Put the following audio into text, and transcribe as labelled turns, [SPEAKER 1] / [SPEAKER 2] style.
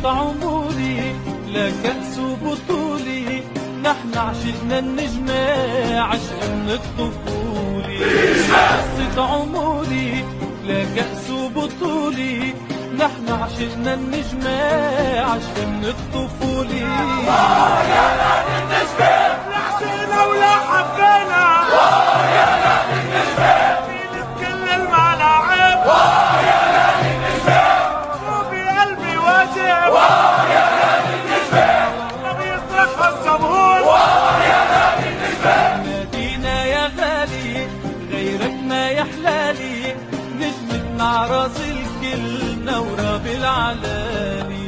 [SPEAKER 1] عمري لا كأس بطولي، نحن عشقنا النجمة عشق من الطفولة. قصة عمري لا كأس بطولي، نحن عشقنا النجمة عشق من الطفولة.
[SPEAKER 2] يا نادي النجمة لا عشقنا ولا حبينا، يا نادي النجمة في كل الملاعب، يا نادي النجمة شوفي قلبي واجب، يا نادي النجمة ما بيصرخها الجمهور، يا نادي النجمة.
[SPEAKER 1] نادينا يا غالي غيرك ما يحلالي، نجمتنا عراس الكل منورة بالعلالي.